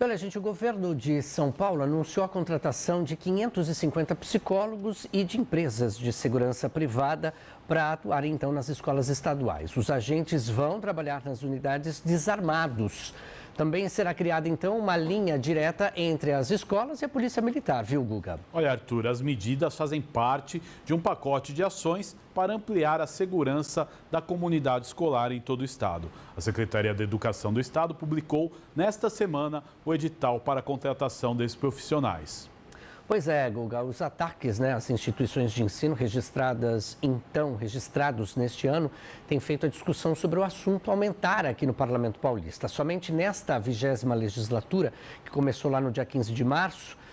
Olha, gente, o governo de São Paulo anunciou a contratação de 550 psicólogos e de empresas de segurança privada para atuarem, então, nas escolas estaduais. Os agentes vão trabalhar nas unidades desarmados. Também será criada, então, uma linha direta entre as escolas e a Polícia Militar, viu, Guga? Olha, Arthur, as medidas fazem parte de um pacote de ações para ampliar a segurança da comunidade escolar em todo o estado. A Secretaria da Educação do Estado publicou nesta semana o edital para a contratação desses profissionais. Pois é, Guga, os ataques às instituições de ensino registrados neste ano têm feito a discussão sobre o assunto aumentar aqui no Parlamento Paulista. Somente nesta 20ª legislatura, que começou lá no dia 15 de março,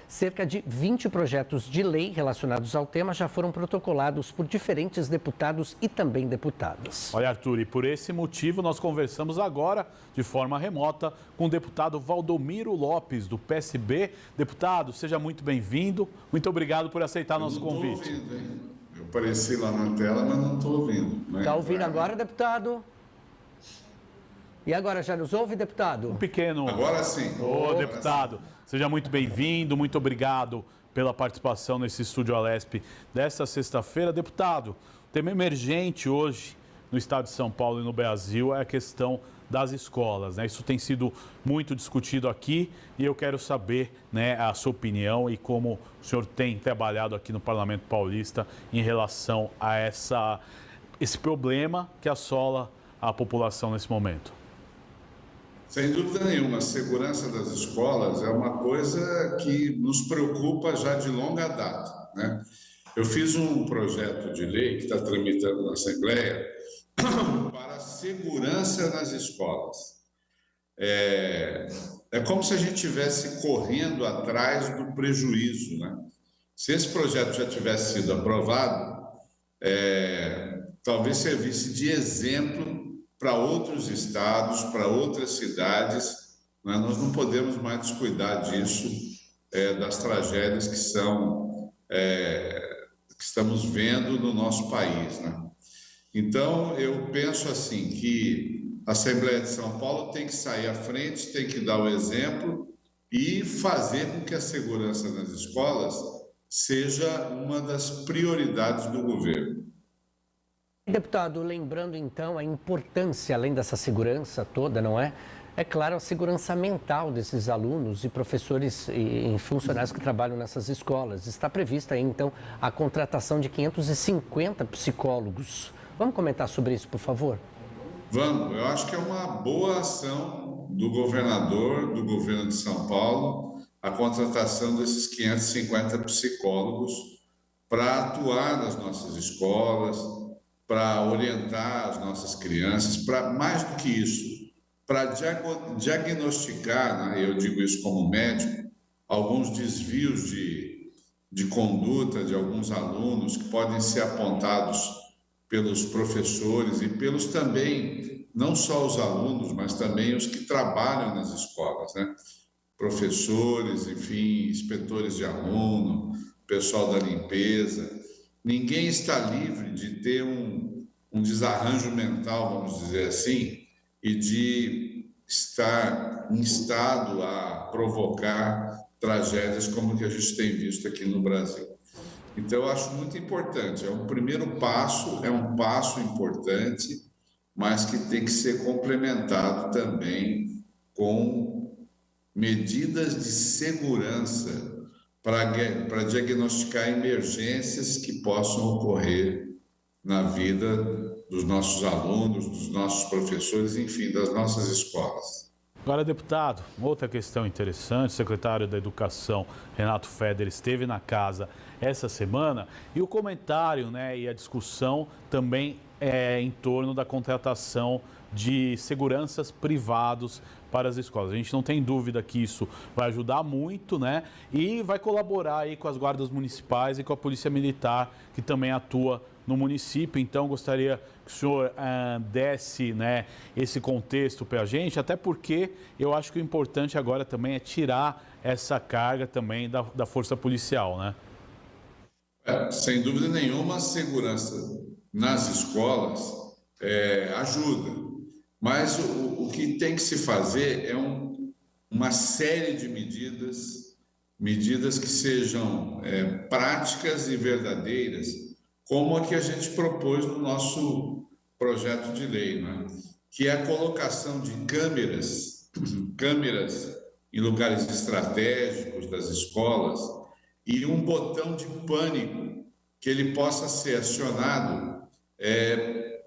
cerca de 20 projetos de lei relacionados ao tema já foram protocolados por diferentes deputados e também deputadas. Olha, Arthur, e por esse motivo nós conversamos agora, de forma remota, com o deputado Valdomiro Lopes, do PSB. Deputado, seja muito bem-vindo. Muito obrigado por aceitar nosso convite. Eu não estou ouvindo, hein? Eu apareci lá na tela, mas não estou ouvindo. Está ouvindo agora, deputado? E agora, já nos ouve, deputado? Um pequeno... Agora sim. Ô, deputado, seja muito bem-vindo, muito obrigado pela participação nesse Estúdio Alesp desta sexta-feira. Deputado, o tema emergente hoje no estado de São Paulo e no Brasil é a questão das escolas, Isso tem sido muito discutido aqui e eu quero saber, a sua opinião e como o senhor tem trabalhado aqui no Parlamento Paulista em relação a esse problema que assola a população nesse momento. Sem dúvida nenhuma, a segurança das escolas é uma coisa que nos preocupa já de longa data, Eu fiz um projeto de lei que está tramitando na Assembleia para a segurança nas escolas. É como se a gente estivesse correndo atrás do prejuízo, Se esse projeto já tivesse sido aprovado, talvez servisse de exemplo para outros estados, para outras cidades. Nós não podemos mais descuidar disso, das tragédias que estamos vendo no nosso país, Então, eu penso assim que a Assembleia de São Paulo tem que sair à frente, tem que dar o exemplo e fazer com que a segurança nas escolas seja uma das prioridades do governo. Deputado, lembrando então a importância, além dessa segurança toda, É claro, a segurança mental desses alunos e professores e funcionários que trabalham nessas escolas. Está prevista aí, então, a contratação de 550 psicólogos. Vamos comentar sobre isso, por favor? Vamos. Eu acho que é uma boa ação do governador, do governo de São Paulo, a contratação desses 550 psicólogos para atuar nas nossas escolas, para orientar as nossas crianças, para mais do que isso, para diagnosticar, eu digo isso como médico, alguns desvios de conduta de alguns alunos que podem ser apontados pelos professores e pelos também, não só os alunos, mas também os que trabalham nas escolas, Professores, enfim, inspetores de aluno, pessoal da limpeza. Ninguém está livre de ter um desarranjo mental, vamos dizer assim, e de estar em estado a provocar tragédias como que a gente tem visto aqui no Brasil. Então, eu acho muito importante. É um primeiro passo, é um passo importante, mas que tem que ser complementado também com medidas de segurança para diagnosticar emergências que possam ocorrer na vida dos nossos alunos, dos nossos professores, enfim, das nossas escolas. Agora, deputado, outra questão interessante, o secretário da Educação, Renato Feder, esteve na casa essa semana e o comentário e a discussão também é em torno da contratação de seguranças privados para as escolas. A gente não tem dúvida que isso vai ajudar muito, e vai colaborar aí com as guardas municipais e com a Polícia Militar, que também atua no município. Então, gostaria que o senhor desse esse contexto para a gente, até porque eu acho que o importante agora também é tirar essa carga também da força policial, Sem dúvida nenhuma, a segurança nas escolas ajuda, mas o que tem que se fazer é um uma série de medidas que sejam práticas e verdadeiras, como a que a gente propôs no nosso projeto de lei, né? Que é a colocação de câmeras em lugares estratégicos das escolas e um botão de pânico que ele possa ser acionado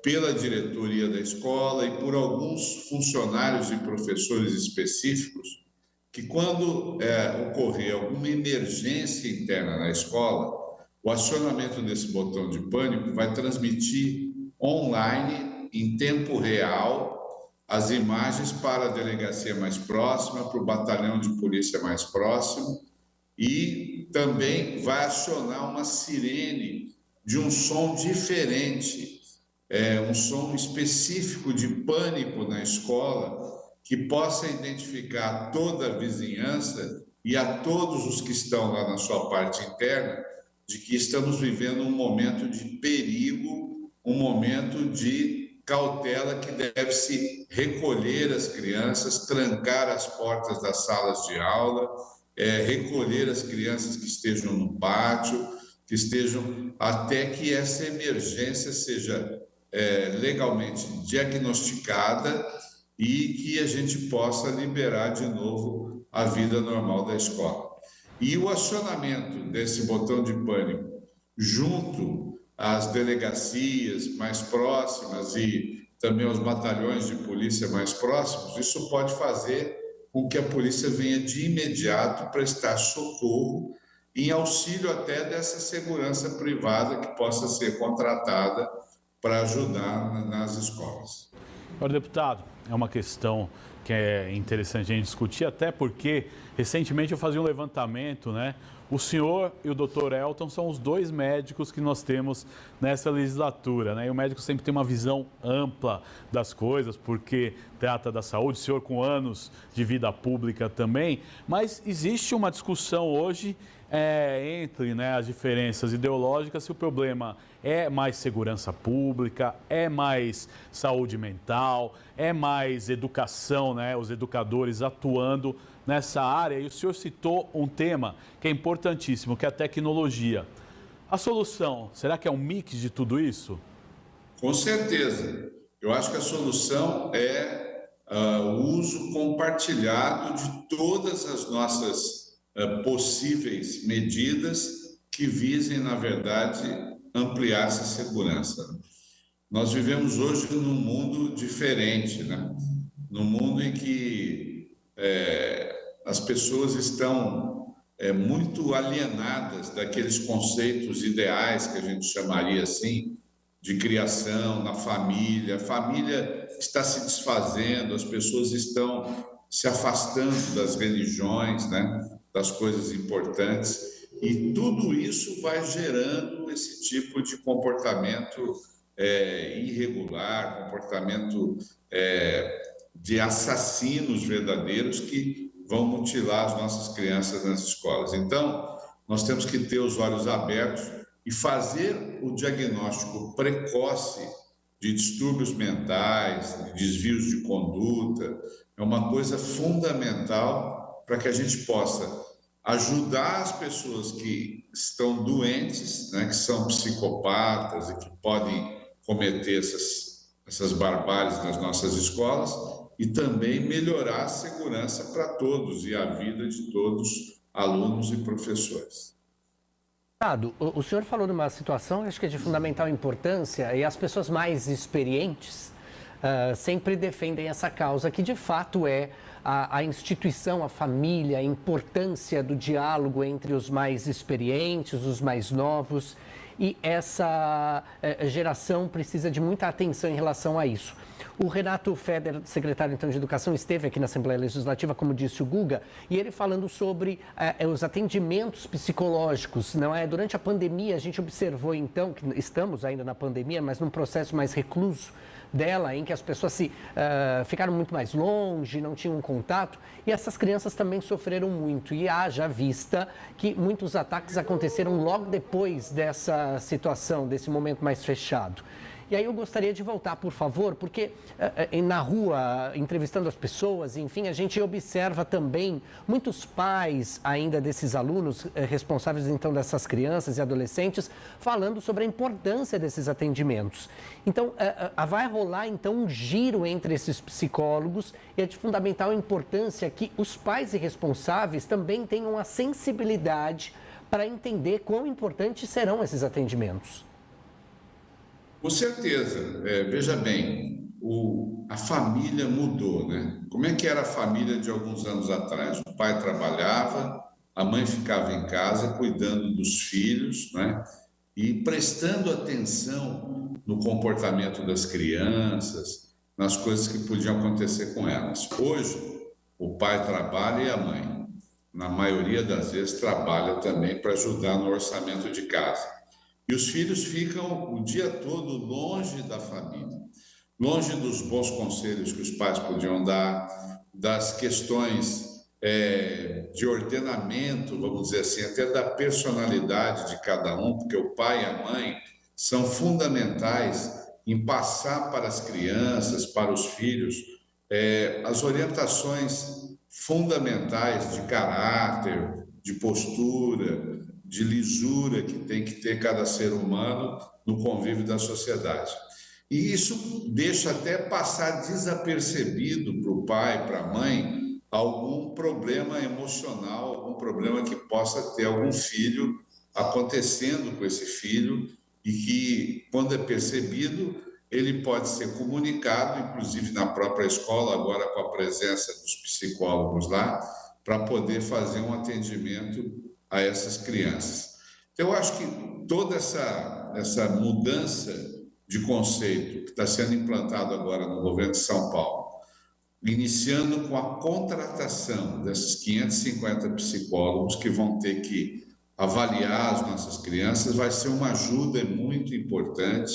pela diretoria da escola e por alguns funcionários e professores específicos, que quando ocorrer alguma emergência interna na escola, o acionamento desse botão de pânico vai transmitir online, em tempo real, as imagens para a delegacia mais próxima, para o batalhão de polícia mais próximo, e também vai acionar uma sirene de um som diferente, um som específico de pânico na escola, que possa identificar toda a vizinhança e a todos os que estão lá na sua parte interna, de que estamos vivendo um momento de perigo, um momento de cautela, que deve-se recolher as crianças, trancar as portas das salas de aula, recolher as crianças que estejam no pátio, que estejam até que essa emergência seja legalmente diagnosticada e que a gente possa liberar de novo a vida normal da escola. E o acionamento desse botão de pânico junto às delegacias mais próximas e também aos batalhões de polícia mais próximos, isso pode fazer com que a polícia venha de imediato prestar socorro em auxílio até dessa segurança privada que possa ser contratada para ajudar nas escolas. Senhor deputado, é uma questão que é interessante a gente discutir, até porque recentemente eu fazia um levantamento, né? O senhor e o doutor Elton são os dois médicos que nós temos nessa legislatura, né? E o médico sempre tem uma visão ampla das coisas, porque trata da saúde, o senhor com anos de vida pública também, mas existe uma discussão hoje entre, né, as diferenças ideológicas, se o problema é mais segurança pública, é mais saúde mental, é mais educação, né, os educadores atuando nessa área. E o senhor citou um tema que é importantíssimo, que é a tecnologia. A solução, será que é um mix de tudo isso? Com certeza. Eu acho que a solução é o uso compartilhado de todas as nossas possíveis medidas que visem, na verdade, ampliar essa segurança. Nós vivemos hoje num mundo diferente, né? Num mundo em que as pessoas estão muito alienadas daqueles conceitos ideais que a gente chamaria assim, de criação na família. A família está se desfazendo, as pessoas estão se afastando das religiões, né? Das coisas importantes, e tudo isso vai gerando esse tipo de comportamento irregular, comportamento de assassinos verdadeiros que vão mutilar as nossas crianças nas escolas. Então, nós temos que ter os olhos abertos e fazer o diagnóstico precoce de distúrbios mentais, de desvios de conduta, é uma coisa fundamental para que a gente possa ajudar as pessoas que estão doentes, né, que são psicopatas e que podem cometer essas barbáries nas nossas escolas, e também melhorar a segurança para todos e a vida de todos, alunos e professores. O senhor falou de uma situação, acho que é de fundamental importância, e as pessoas mais experientes sempre defendem essa causa, que de fato é a instituição, a família, a importância do diálogo entre os mais experientes, os mais novos, e essa geração precisa de muita atenção em relação a isso. O Renato Feder, secretário então de Educação, esteve aqui na Assembleia Legislativa, como disse o Guga, e ele falando sobre os atendimentos psicológicos, não é? Durante a pandemia, a gente observou então, que estamos ainda na pandemia, mas num processo mais recluso dela, em que as pessoas ficaram muito mais longe, não tinham contato, e essas crianças também sofreram muito. E haja vista que muitos ataques aconteceram logo depois dessa situação, desse momento mais fechado. E aí eu gostaria de voltar, por favor, porque na rua, entrevistando as pessoas, enfim, a gente observa também muitos pais ainda desses alunos responsáveis, então, dessas crianças e adolescentes, falando sobre a importância desses atendimentos. Então, vai rolar, então, um giro entre esses psicólogos e é de fundamental importância que os pais e responsáveis também tenham a sensibilidade para entender quão importantes serão esses atendimentos. Com certeza. Veja bem, a família mudou, né? Como é que era a família de alguns anos atrás? O pai trabalhava, a mãe ficava em casa cuidando dos filhos, né? E prestando atenção no comportamento das crianças, nas coisas que podiam acontecer com elas. Hoje, o pai trabalha e a mãe, na maioria das vezes, trabalha também para ajudar no orçamento de casa. E os filhos ficam o dia todo longe da família, longe dos bons conselhos que os pais podiam dar, das questões de ordenamento, vamos dizer assim, até da personalidade de cada um, porque o pai e a mãe são fundamentais em passar para as crianças, para os filhos, as orientações fundamentais de caráter, de postura, de lisura que tem que ter cada ser humano no convívio da sociedade. E isso deixa até passar desapercebido para o pai, para a mãe, algum problema emocional, algum problema que possa ter algum filho acontecendo com esse filho e que, quando é percebido, ele pode ser comunicado, inclusive na própria escola, agora com a presença dos psicólogos lá, para poder fazer um atendimento a essas crianças. Então, eu acho que toda essa mudança de conceito que está sendo implantado agora no governo de São Paulo, iniciando com a contratação desses 550 psicólogos que vão ter que avaliar as nossas crianças, vai ser uma ajuda muito importante,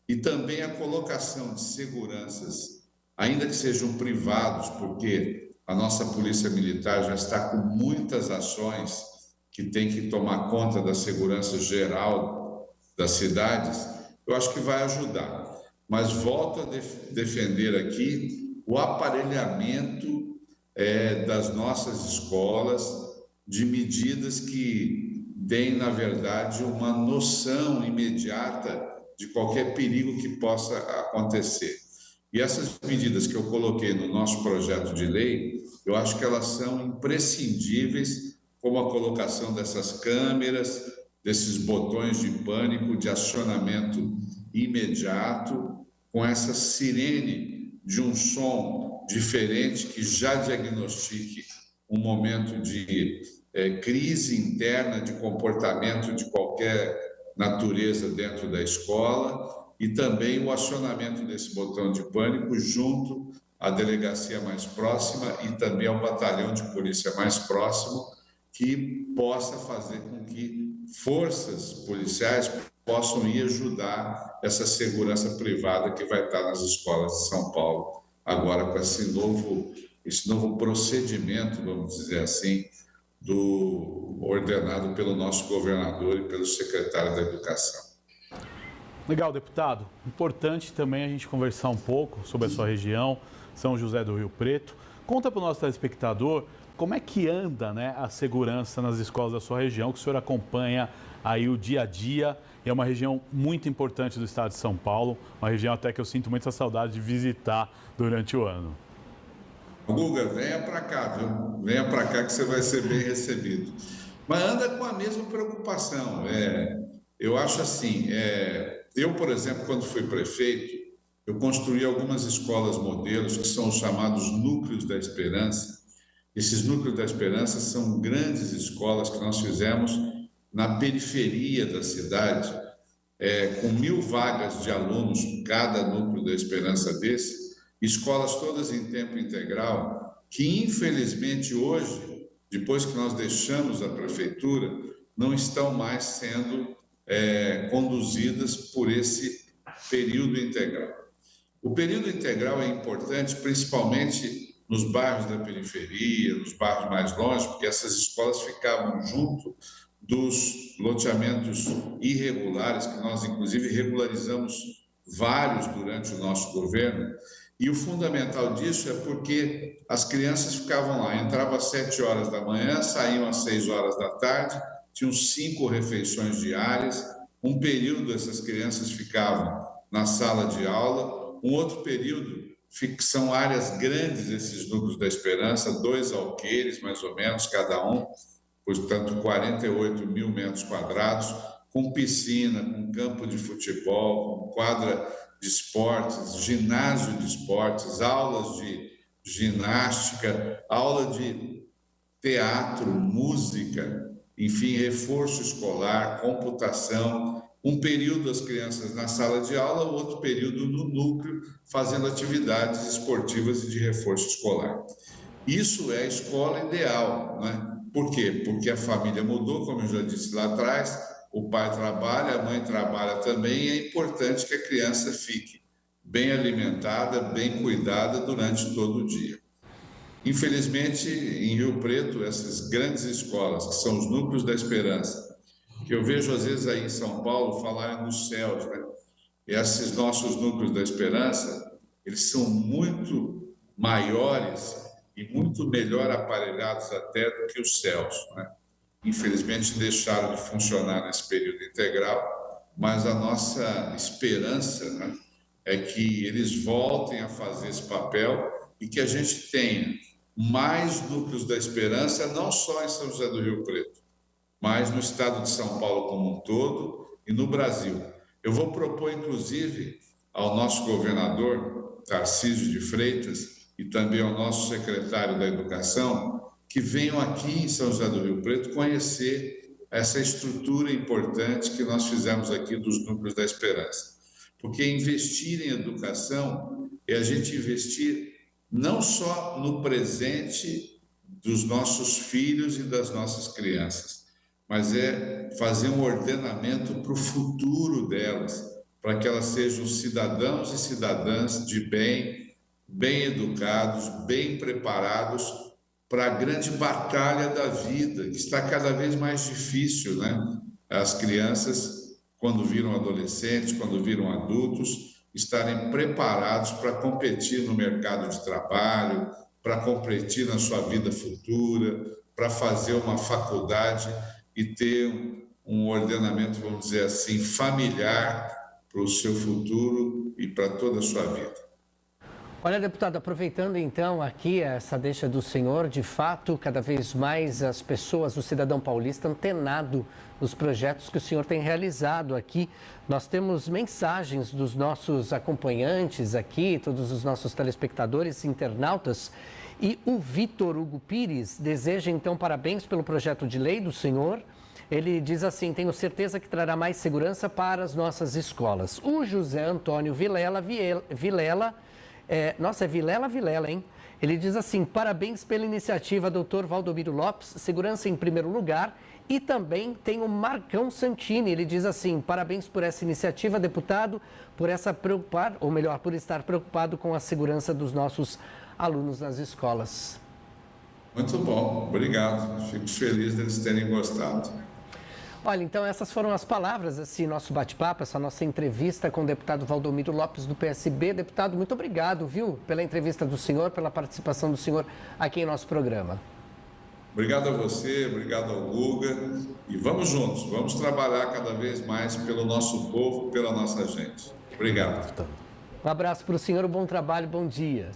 e também a colocação de seguranças, ainda que sejam privados, porque a nossa Polícia Militar já está com muitas ações que tem que tomar conta da segurança geral das cidades, eu acho que vai ajudar. Mas volto a defender aqui o aparelhamento das nossas escolas, de medidas que deem, na verdade, uma noção imediata de qualquer perigo que possa acontecer. E essas medidas que eu coloquei no nosso projeto de lei, eu acho que elas são imprescindíveis, como a colocação dessas câmeras, desses botões de pânico, de acionamento imediato, com essa sirene de um som diferente que já diagnostique um momento de crise interna de comportamento de qualquer natureza dentro da escola, e também o acionamento desse botão de pânico junto à delegacia mais próxima e também ao batalhão de polícia mais próximo, que possa fazer com que forças policiais possam ir ajudar essa segurança privada que vai estar nas escolas de São Paulo, agora com esse novo procedimento, vamos dizer assim, ordenado pelo nosso governador e pelo secretário da Educação. Legal, deputado. Importante também a gente conversar um pouco sobre a sua região, São José do Rio Preto. Conta para o nosso telespectador como é que anda, né, a segurança nas escolas da sua região, que o senhor acompanha aí o dia a dia. É uma região muito importante do estado de São Paulo, uma região até que eu sinto muita saudade de visitar durante o ano. Guga, venha para cá, viu? Venha para cá que você vai ser bem recebido. Mas anda com a mesma preocupação. Eu acho assim, eu, por exemplo, quando fui prefeito, eu construí algumas escolas modelos, que são os chamados Núcleos da Esperança. Esses Núcleos da Esperança são grandes escolas que nós fizemos na periferia da cidade, com 1.000 vagas de alunos cada Núcleo da Esperança desse, escolas todas em tempo integral, que infelizmente hoje, depois que nós deixamos a prefeitura, não estão mais sendo conduzidas por esse período integral. O período integral é importante principalmente nos bairros da periferia, nos bairros mais longe, porque essas escolas ficavam junto dos loteamentos irregulares, que nós inclusive regularizamos vários durante o nosso governo, e o fundamental disso é porque as crianças ficavam lá, entravam às 7 horas da manhã, saíam às 6 horas da tarde, tinham 5 refeições diárias, um período essas crianças ficavam na sala de aula, um outro período são áreas grandes, esses núcleos da Esperança, 2 alqueires mais ou menos cada um, portanto 48 mil metros quadrados, com piscina, com campo de futebol, com quadra de esportes, ginásio de esportes, aulas de ginástica, aula de teatro, música, enfim, reforço escolar, computação, um período as crianças na sala de aula, o outro período no núcleo, fazendo atividades esportivas e de reforço escolar. Isso é a escola ideal, né? Por quê? Porque a família mudou, como eu já disse lá atrás, o pai trabalha, a mãe trabalha também, e é importante que a criança fique bem alimentada, bem cuidada durante todo o dia. Infelizmente, em Rio Preto, essas grandes escolas, que são os núcleos da Esperança, que eu vejo às vezes aí em São Paulo falarem dos céus, né? E esses nossos núcleos da Esperança, eles são muito maiores e muito melhor aparelhados até do que os céus, né? Infelizmente deixaram de funcionar nesse período integral, mas a nossa esperança, né, é que eles voltem a fazer esse papel e que a gente tenha mais núcleos da Esperança, não só em São José do Rio Preto, mas no estado de São Paulo como um todo e no Brasil. Eu vou propor, inclusive, ao nosso governador, Tarcísio de Freitas, e também ao nosso secretário da Educação, que venham aqui em São José do Rio Preto conhecer essa estrutura importante que nós fizemos aqui dos núcleos da Esperança. Porque investir em educação é a gente investir não só no presente dos nossos filhos e das nossas crianças, mas é fazer um ordenamento para o futuro delas, para que elas sejam cidadãos e cidadãs de bem, bem educados, bem preparados para a grande batalha da vida, que está cada vez mais difícil, né? As crianças, quando viram adolescentes, quando viram adultos, estarem preparados para competir no mercado de trabalho, para competir na sua vida futura, para fazer uma faculdade e ter um ordenamento, vamos dizer assim, familiar para o seu futuro e para toda a sua vida. Olha, deputado, aproveitando então aqui essa deixa do senhor, de fato, cada vez mais as pessoas, o cidadão paulista antenado nos projetos que o senhor tem realizado aqui. Nós temos mensagens dos nossos acompanhantes aqui, todos os nossos telespectadores, internautas, e o Vitor Hugo Pires deseja então parabéns pelo projeto de lei do senhor. Ele diz assim: tenho certeza que trará mais segurança para as nossas escolas. O José Antônio Vilela, nossa, é Vilela, hein? Ele diz assim: parabéns pela iniciativa, doutor Valdomiro Lopes, segurança em primeiro lugar. E também tem o Marcão Santini, ele diz assim: parabéns por essa iniciativa, deputado, por estar preocupado com a segurança dos nossos alunos nas escolas. Muito bom, obrigado. Fico feliz deles terem gostado. Olha, então essas foram as palavras, esse nosso bate-papo, essa nossa entrevista com o deputado Valdomiro Lopes do PSB. Deputado, muito obrigado, viu, pela entrevista do senhor, pela participação do senhor aqui em nosso programa. Obrigado a você, obrigado ao Guga, e vamos juntos, vamos trabalhar cada vez mais pelo nosso povo, pela nossa gente. Obrigado. Um abraço para o senhor, um bom trabalho, bom dia.